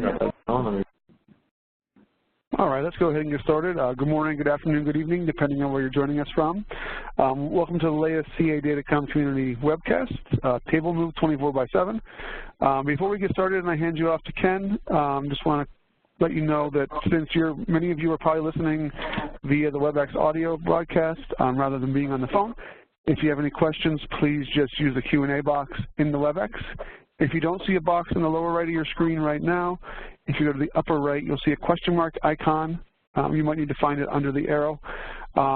got that on. All right, let's go ahead and get started. Good morning, good afternoon, good evening, depending on where you're joining us from. Welcome to the latest CA Datacom Community Webcast, Table Move 24/7. Before we get started and I hand you off to Ken, just want to let you know that since many of you are probably listening via the WebEx audio broadcast rather than being on the phone, if you have any questions, please just use the Q&A box in the WebEx. If you don't see a box in the lower right of your screen right now, if you go to the upper right, you'll see a question mark icon. You might need to find it under the arrow.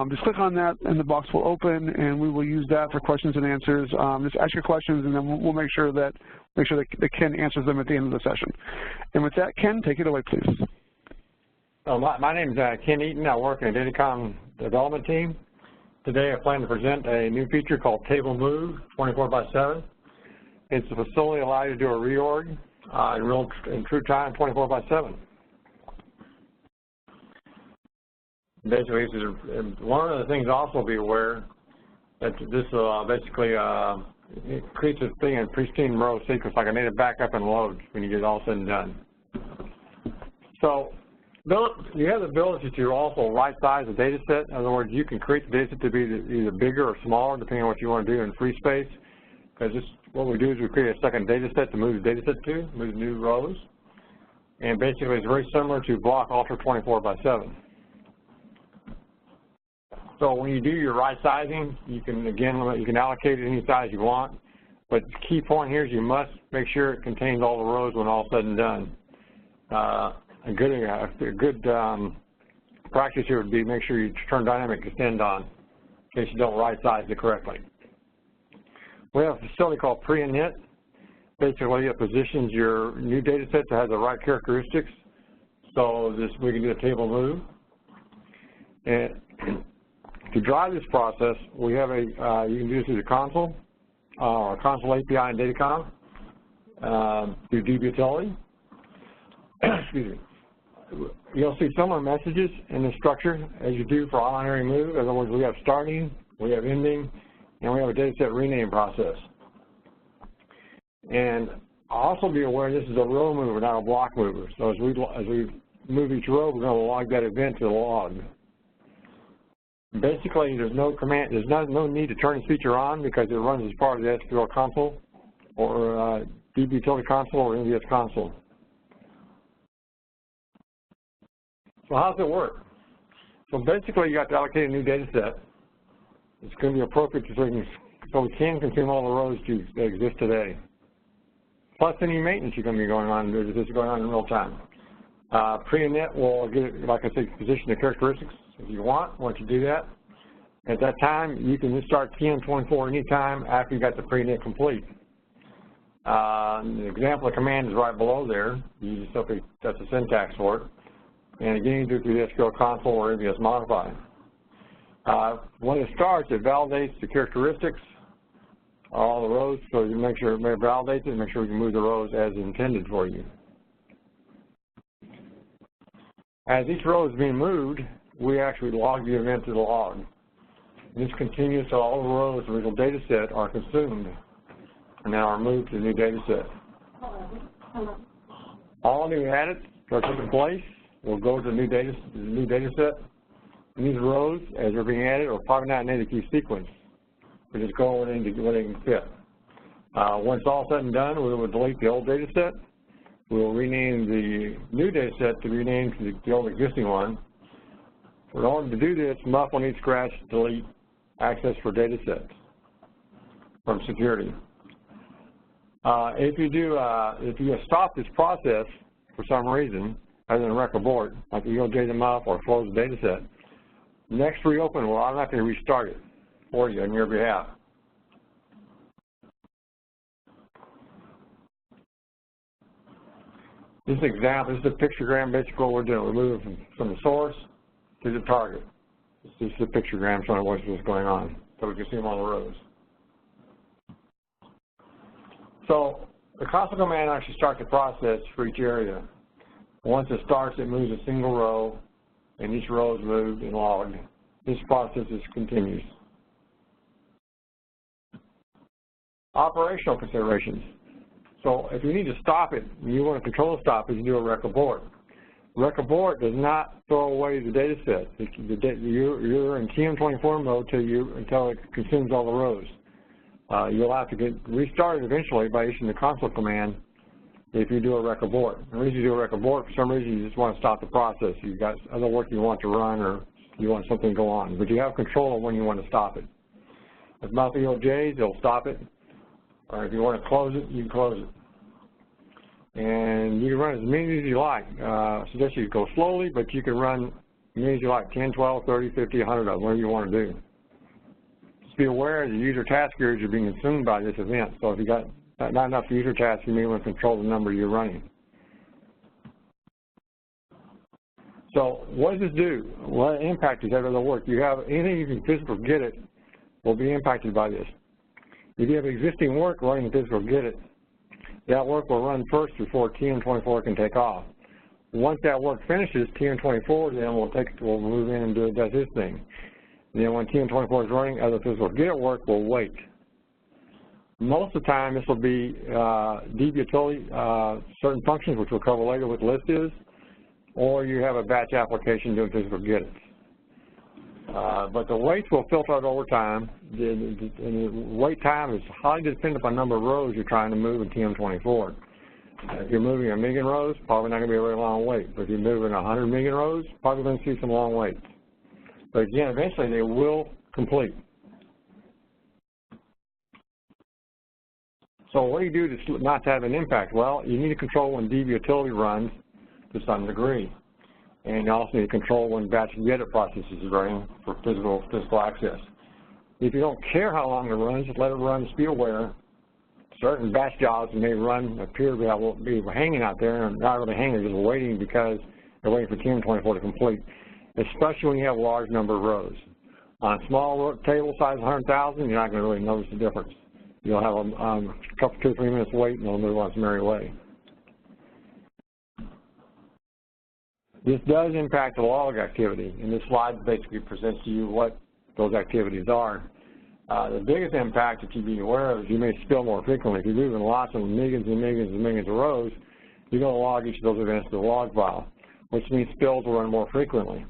Just click on that and the box will open, and we will use that for questions and answers. Just ask your questions, and then we'll make sure that Ken answers them at the end of the session. And with that, Ken, take it away, please. My name is Ken Eaton. I work in the Datacom development team. Today I plan to present a new feature called Table Move 24/7. It's a facility allow you to do a reorg in true time 24/7. Basically, one of the things also be aware that this basically it creates a thing in pristine row sequence, like a native backup and load when you get it all said and done. So you have the ability to also right-size the data set. In other words, you can create the data set to be either bigger or smaller, depending on what you want to do in free space. Because what we do is we create a second data set to move the data set to, move new rows. And basically, it's very similar to block alter 24/7. So when you do your right sizing, you can allocate it any size you want. But the key point here is you must make sure it contains all the rows when all said and done. A good practice here would be make sure you turn dynamic extend on in case you don't right size it correctly. We have a facility called PREINIT. Basically, it positions your new data set to have the right characteristics. So we can do a table move. And to drive this process, we have you can do this through the console, console API in Datacom, through DBUTLTY. Excuse me. You'll see similar messages in the structure as you do for online area move. In other words, we have starting, we have ending, and we have a data set rename process. And also be aware this is a row mover, not a block mover. So as we move each row, we're going to log that event to the log. Basically, there's no need to turn this feature on because it runs as part of the SQL console or DBUTLTY console or NVS console. So how does it work? So basically, you have to allocate a new data set. It's going to be appropriate so we can consume all the rows that exist today. Plus any maintenance you're going to be going on, this is going on in real time. PREINIT will get, like I said, position the characteristics if you want. Once you do that, at that time, you can just start TM24 anytime after you got the PREINIT complete. The example of command is right below there. You just simply, that's the syntax for it. And again, you do it through the SQL console or NVS modify. When it starts, it validates the characteristics, all the rows, so you make sure it validates it and make sure we can move the rows as intended for you. As each row is being moved, we actually log the event to the log. This continues so all the rows of the original data set are consumed and now are moved to the new data set. All new edits that are taking place will go to the new data set. And these rows, as they're being added, are probably not in any key sequence. We just go into what they can fit. Once all said and done, we will delete the old data set. We will rename the new data set to be renamed to the old existing one. In order to do this, MUF will need to scratch delete access for data sets from security. If you stop this process for some reason, other than wreck a board, like you go data MUF or close the data set, next reopen will automatically restart it for you on your behalf. This example, this is a pictogram. Basically what we're doing, we're moving from the source to the target. This is a pictogram showing what's going on, so we can see them on the rows. So the console command actually starts the process for each area. Once it starts, it moves a single row, and each row is moved and logged. This process continues. Operational considerations. So if you need to stop it and you want to control the stoppage, you do a rec abort. Rec abort does not throw away the data set. You're in TM24 mode until it consumes all the rows. You'll have to get restarted eventually by issuing the console command if you do a rec abort. The reason you do a rec abort, for some reason you just want to stop the process. You've got other work you want to run or you want something to go on, but you have control of when you want to stop it. With monthly OJs, it'll stop it, or if you want to close it, you can close it. And you can run as many as you like. I suggest you go slowly, but you can run as many as you like, 10, 12, 30, 50, 100 of them, whatever you want to do. Just be aware that user task areas are being consumed by this event. So if you got not enough user tasks, you may want to control the number you're running. So what does this do? What impact does that other work? You have anything you can physically get it will be impacted by this. If you have existing work running physical get it, that work will run first before TM24 can take off. Once that work finishes, TM24 then will move in and does its thing. And then when TM24 is running, other physical get it work will wait. Most of the time, this will be DBUTLTY certain functions, which we'll cover later what the list is, or you have a batch application doing physical get it. But the waits will filter out over time. The wait time is highly dependent upon the number of rows you're trying to move in TM24. If you're moving 1 million rows, probably not going to be a very long wait. But if you're moving 100 million rows, probably going to see some long waits. But again, eventually they will complete. So what do you do to not to have an impact? Well, you need to control when DBUTLTY runs to some degree. And you also need to control when batch get it process is running for physical access. If you don't care how long it runs, just let it run. Just be aware. Certain batch jobs may appear to be hanging out there, and not really hanging, just waiting because they're waiting for TM24 to complete, especially when you have a large number of rows. On a small table size of 100,000, you're not going to really notice the difference. You'll have a couple, 2 or 3 minutes wait, and it'll move on its merry way. This does impact the log activity, and this slide basically presents to you what those activities are. The biggest impact that you'd be aware of is you may spill more frequently. If you're moving lots of millions and millions and millions of rows, you're going to log each of those events to the log file, which means spills will run more frequently,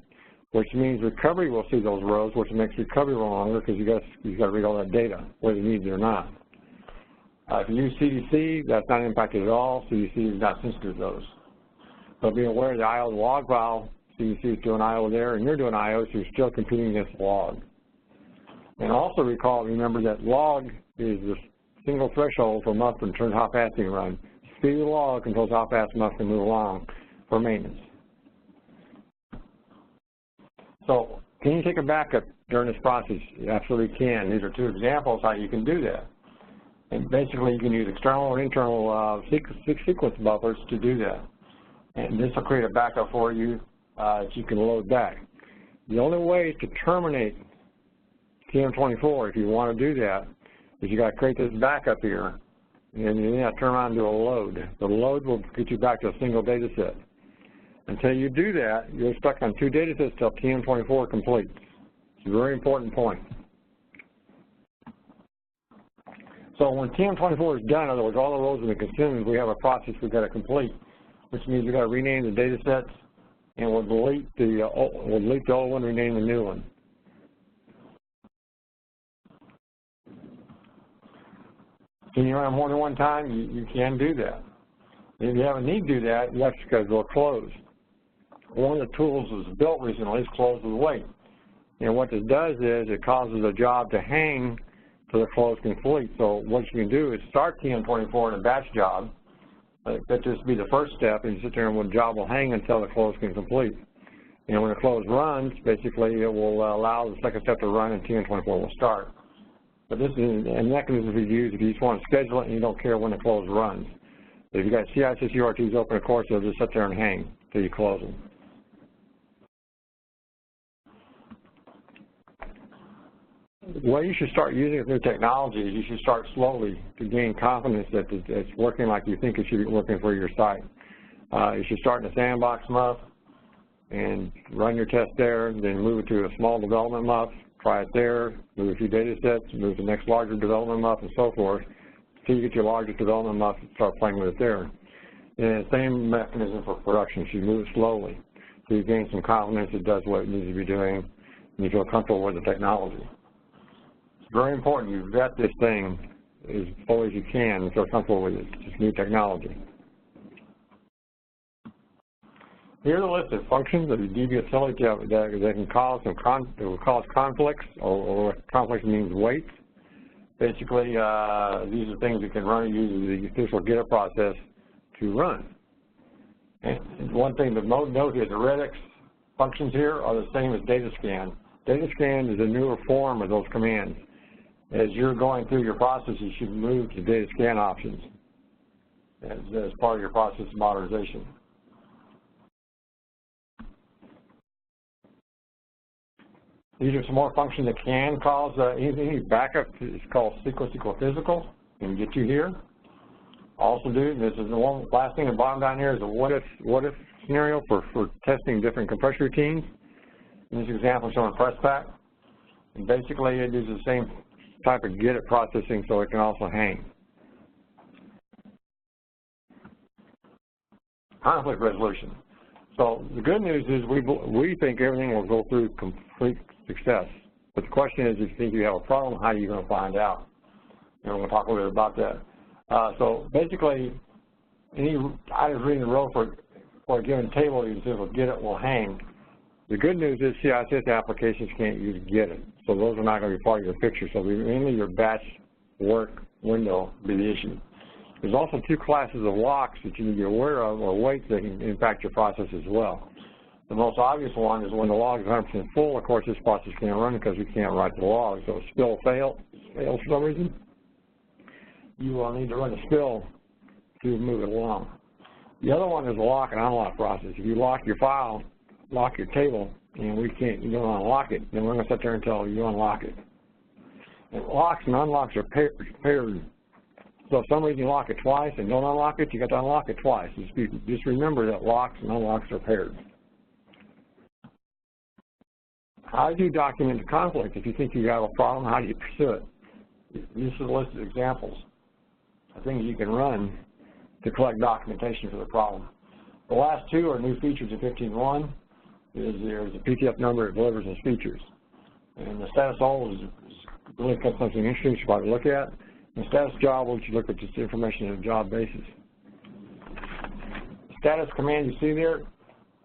which means recovery will see those rows, which makes recovery run longer because you've got to read all that data, whether you need it or not. If you use CDC, that's not impacted at all. CDC is not sensitive to those. So be aware of the IO log file, CDC is doing IO there, and you're doing IO, so you're still competing against log. And also remember that log is the single threshold for muff in terms of how fast you can run. Speed of the log controls how fast muff can move along for maintenance. So can you take a backup during this process? You absolutely can. These are 2 examples how you can do that. And basically you can use external and internal sequence buffers to do that. And this will create a backup for you that you can load back. The only way to terminate TM24, if you want to do that, is you got to create this backup here, and you have to turn around and do a load. The load will get you back to a single data set. Until you do that, you're stuck on 2 data sets until TM24 completes. It's a very important point. So when TM24 is done, in other words, all the rows have been consumed, we have a process we've got to complete, which means we've got to rename the data sets, and we'll delete the old one, rename the new one. Can you run more than one time? You can do that. If you have a need to do that, you have to schedule a close. One of the tools that was built recently is close with wait. And what this does is it causes a job to hang till the close complete. So what you can do is start TM24 in a batch job. That just be the first step, and you sit there and the job will hang until the close can complete. And when the close runs, basically it will allow the second step to run and TM24 will start. But this is a mechanism we use if you just want to schedule it and you don't care when the close runs. If you've got CISS URTs open, of course, they'll just sit there and hang until you close them. The way you should start using this new technology is you should start slowly to gain confidence that it's working like you think it should be working for your site. You should start in a sandbox muff and run your test there, then move it to a small development muff, try it there, move a few data sets, move to the next larger development muff, and so forth, until you get your largest development muff and start playing with it there. And the same mechanism for production. So you move it slowly. So you gain some confidence it does what it needs to be doing, and you feel comfortable with the technology. It's very important you vet this thing as fully as you can and feel comfortable with it. It's just new technology. Here's a list of functions of the DBUTLTY that can cause conflicts, or conflicts means waits. Basically, these are things that can run using the official getter process to run. And one thing to note is the Redx functions here are the same as datascan. Datascan is a newer form of those commands. As you're going through your process, you should move to datascan options as part of your process modernization. These are some more functions that can cause any backup. It's called sequence equal physical. Can get you here. Also do, this is the one last thing at the bottom down here is a what if scenario for testing different compression routines. In this example, showing press pack. And basically it uses the same type of get it processing so it can also hang. Conflict resolution. So the good news is we think everything will go through complete success. But the question is, if you think you have a problem, how are you going to find out? And we're going to talk a little bit about that. So basically, any items reading the row for a given table, you say, well, get it will hang. The good news is CISS applications can't use get it. So those are not going to be part of your picture. So mainly your batch work window will be the issue. There's also two classes of locks that you need to be aware of, or waits that can impact your process as well. The most obvious one is when the log is 100% full. Of course, this process can't run because we can't write the log. So spill fails for some reason. You will need to run a spill to move it along. The other one is the lock and unlock process. If you lock your file, lock your table, and you don't unlock it, then we're going to sit there until you unlock it. And locks and unlocks are paired. So if for some reason you lock it twice and don't unlock it, you got to unlock it twice. Just remember that locks and unlocks are paired. How do you document the conflict? If you think you have a problem, how do you pursue it? This is a list of examples of things you can run to collect documentation for the problem. The last two are new features in 15.1. There's a PTF number that delivers those features. And the status all is really something interesting you should probably look at. The status job, which you look at just information on a job basis. Status command you see there,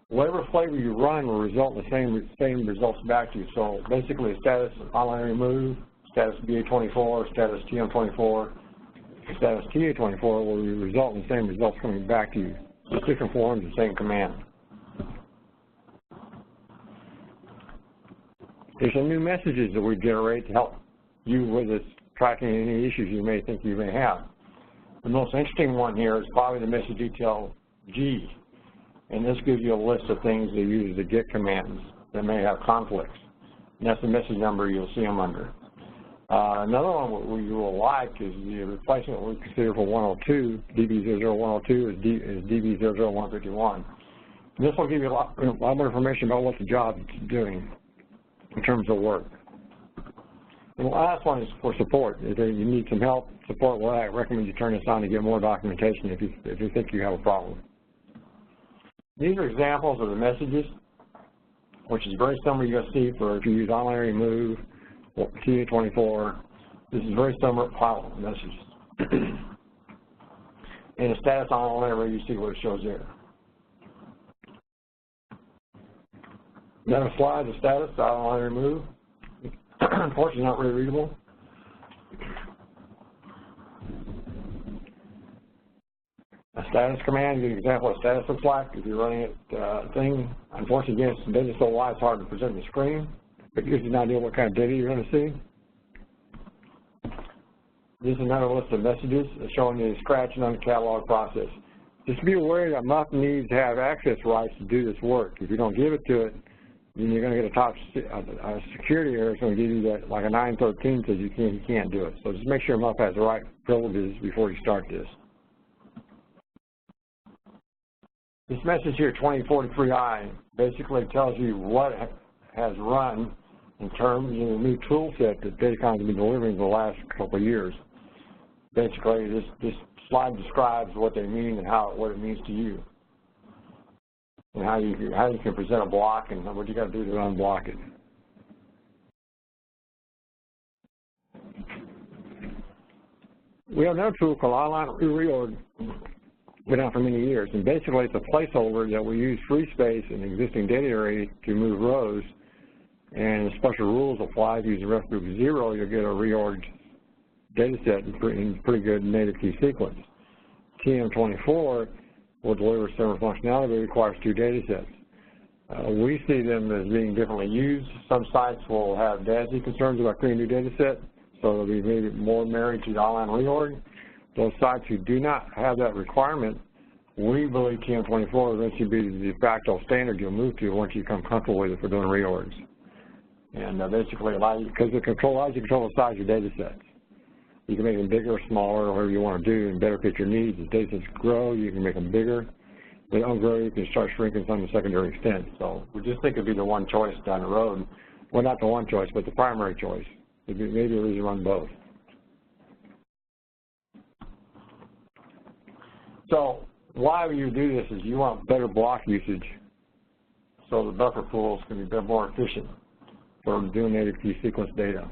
whatever flavor you run will result in the same results back to you. So basically, a status online remove, status BA24, status TM24, status TA24 will result in the same results coming back to you. Just different forms, the same command. There's some new messages that we generate to help you with this, tracking any issues you may think you may have. The most interesting one here is probably the message detail G. And this gives you a list of things that use the get commands that may have conflicts. And that's the message number you'll see them under. Another one you will like is the replacement we consider for 102, DB00102 is DB00151. And this will give you a lot more information about what the job is doing in terms of work. And the last one is for support. If you need some help, support, well, I recommend you turn this on to get more documentation if you think you have a problem. These are examples of the messages, which is very similar you're going to see for if you use online remove, TA24. This is very similar file messages. And the status on online, you see what it shows there. Then a slide, the status, online remove. Unfortunately, not really readable. A status command, give you an example of what status looks like if you're running it thing. Unfortunately, again, it's data so wide, it's hard to present the screen, but it gives you an idea what kind of data you're going to see. This is another list of messages showing you the scratching on the catalog process. Just be aware that MUF needs to have access rights to do this work. If you don't give it to it, then you're going to get a top security error. It's going to give you that, like a 913 says you can't do it. So just make sure MUF has the right privileges before you start this. This message here, 2043I, basically tells you what has run in terms of the new tool set that Datacom has been delivering for the last couple of years. basically this slide describes what they mean and what it means to you, and how you can present a block and what you got to do to unblock it. We have another tool called Online Reorg, been out for many years, and basically it's a placeholder that we use free space in existing data array to move rows, and special rules apply. If you use the ref group 0, you'll get a reorg data set in pretty good native key sequence. TM24 will deliver similar functionality, but it requires 2 data sets. We see them as being differently used. Some sites will have DASI concerns about creating a new data set, so they'll be maybe more married to the online reorg. Those sites who do not have that requirement, we believe TM24 will eventually be the de facto standard you'll move to once you become comfortable with it for doing reorgs. And basically, because it allows you to control the size of your data sets. You can make them bigger or smaller, or whatever you want to do, and better fit your needs. As data sets grow, you can make them bigger. If they don't grow, you can start shrinking some of the secondary extent. So we just think it'd be the one choice down the road. Well, not the one choice, but the primary choice. Maybe a reason to run both. So why you do this is you want better block usage, so the buffer pools can be more efficient for doing native key sequence data.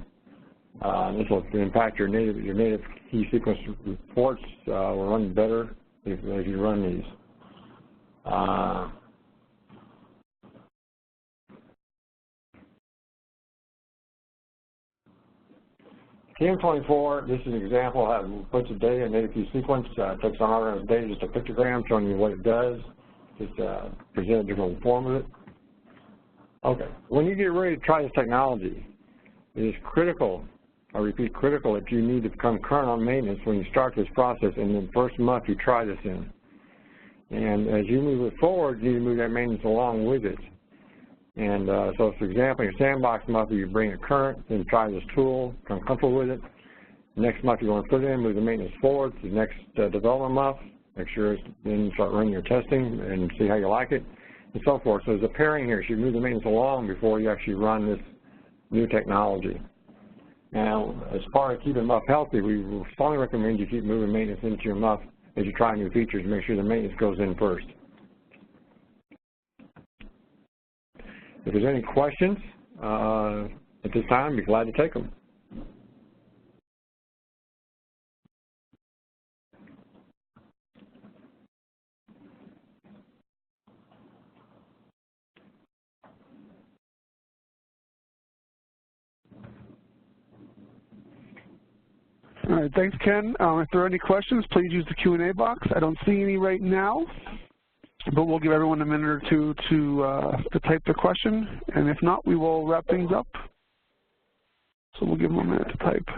This will impact your native key sequence reports. Will run better if you run these. TM24, this is an example of how it puts the data in native key sequence. It takes unorganized data, just a pictogram showing you what it does. Just present a different form of it. Okay, when you get ready to try this technology, it is critical, I repeat, critical that you need to become current on maintenance when you start this process in the first month you try this in. And as you move it forward, you need to move that maintenance along with it. And so, for example, in your sandbox month, you bring it current, then try this tool, become comfortable with it. Next month, you want to put it in, move the maintenance forward to the next development month, make sure then you start running your testing and see how you like it, and so forth. So there's a pairing here. You should move the maintenance along before you actually run this new technology. Now, as far as keeping MUF healthy, we strongly recommend you keep moving maintenance into your MUF as you try new features. Make sure the maintenance goes in first. If there's any questions at this time, I'd be glad to take them. All right, thanks, Ken. If there are any questions, please use the Q&A box. I don't see any right now, but we'll give everyone a minute or two to type their question, and if not, we will wrap things up. So we'll give them a minute to type.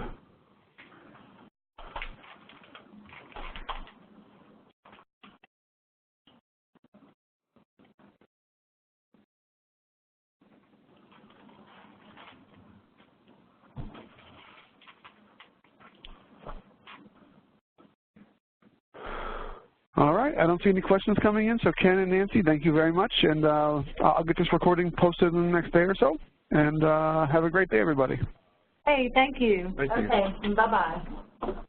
All right, I don't see any questions coming in, so Ken and Nancy, thank you very much, and I'll get this recording posted in the next day or so, and have a great day, everybody. Hey, thank you. Thank you. Okay, bye-bye.